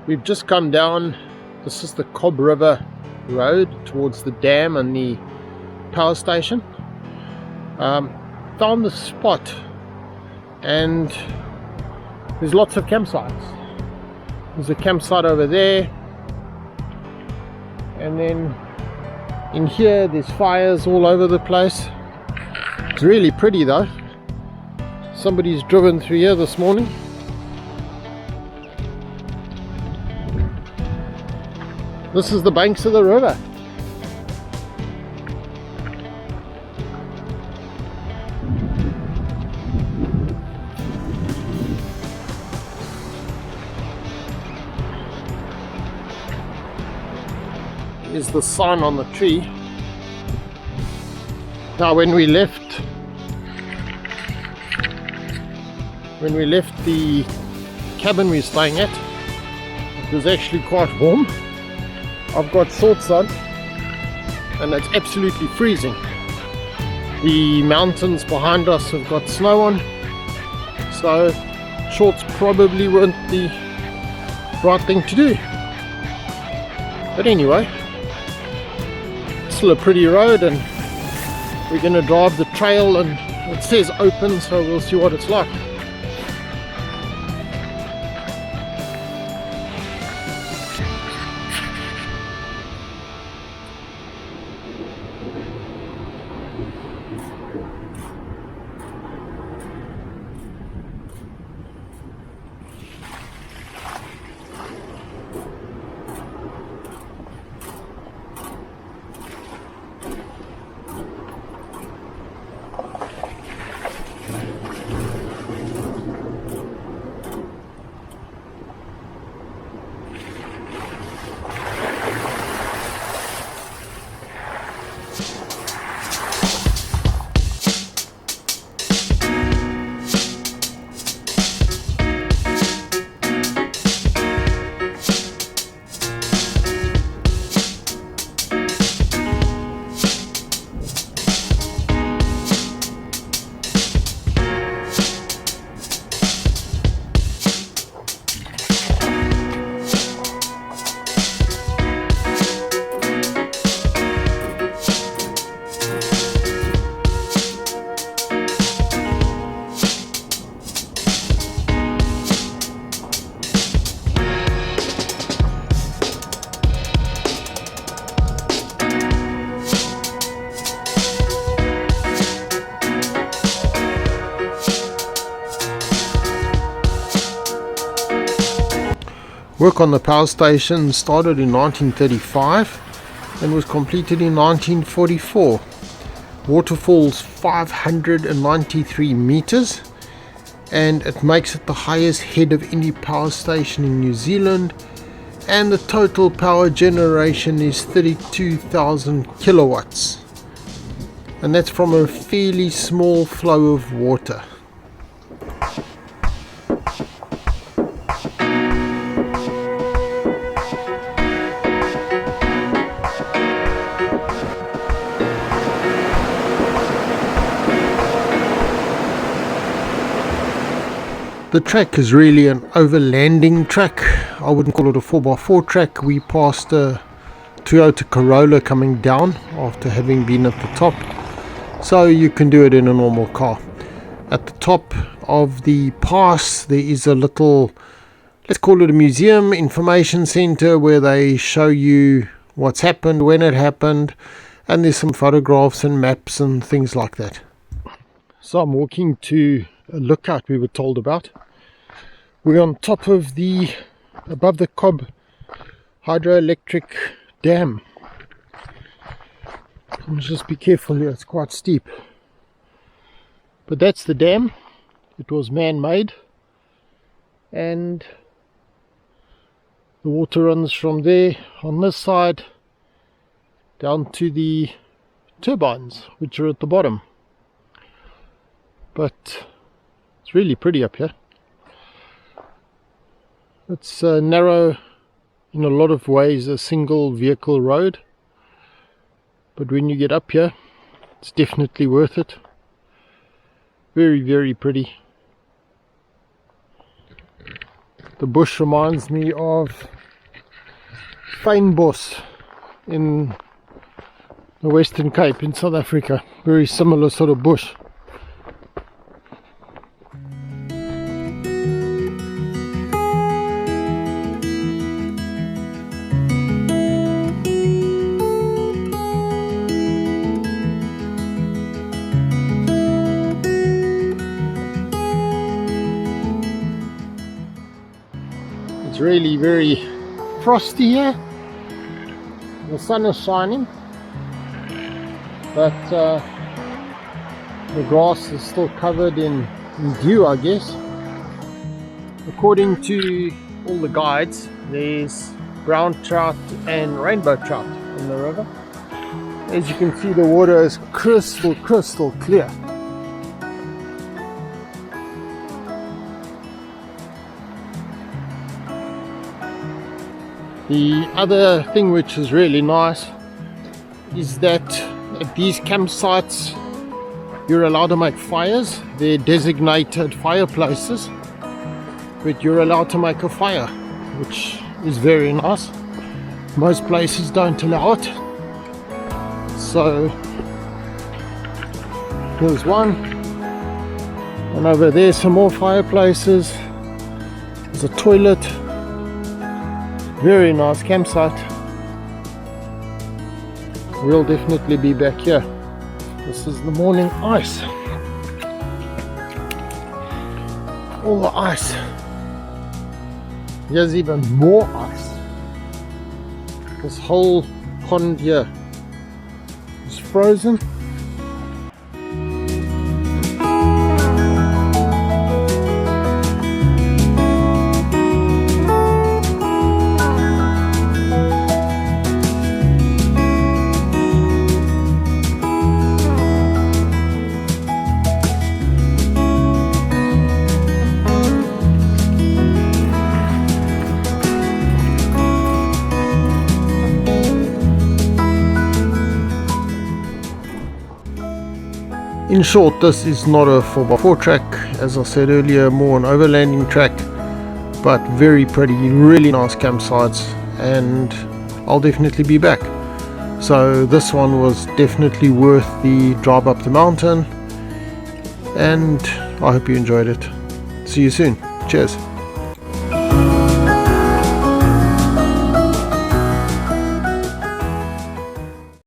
We've just come down, this is the Cobb River road towards the dam and the power station. Found the spot, and there's lots of campsites. There's a campsite over there, and then in here there's fires all over the place. It's really pretty though. Somebody's driven through here this morning. This is the banks of the river. Here's the sign on the tree. Now when we left the cabin we're staying at, it was actually quite warm. I've got shorts on and it's absolutely freezing. The mountains behind us have got snow on, so shorts probably weren't the right thing to do. But anyway, it's still a pretty road, and we're going to drive the trail, and it says open, so we'll see what it's like. Work on the power station started in 1935 and was completed in 1944. Waterfall's 593 meters, and it makes it the highest head of any power station in New Zealand, and the total power generation is 32,000 kilowatts, and that's from a fairly small flow of water. The track is really an overlanding track. I wouldn't call it a 4x4 track. We passed a Toyota Corolla coming down after having been at the top, so you can do it in a normal car. At the top of the pass there is a little, let's call it a museum, information center, where they show you what's happened, when it happened, and there's some photographs and maps and things like that. So I'm walking to a lookout we were told about. We're on top of above the Cobb hydroelectric dam. Just be careful here, it's quite steep. But that's the dam. It was man-made, and the water runs from there on this side down to the turbines, which are at the bottom. But it's really pretty up here. It's narrow, in a lot of ways a single vehicle road, but when you get up here it's definitely worth it. Very, very pretty. The bush reminds me of Fynbos in the Western Cape in South Africa. Very similar sort of bush. It's really very frosty here. The sun is shining, but the grass is still covered in dew, I guess. According to all the guides, there's brown trout and rainbow trout in the river. As you can see, the water is crystal clear. The other thing which is really nice is that at these campsites you're allowed to make fires. They're designated fireplaces, but you're allowed to make a fire, which is very nice. Most places don't allow it. So here's one, and over there some more fireplaces. There's a toilet. Very nice campsite. We'll definitely be back here. This is the morning ice. All the ice. Here's even more ice. This whole pond here is frozen. In short, this is not a 4x4 track, as I said earlier, more an overlanding track, but very pretty, really nice campsites, and I'll definitely be back. So this one was definitely worth the drive up the mountain, and I hope you enjoyed it. See you soon. Cheers.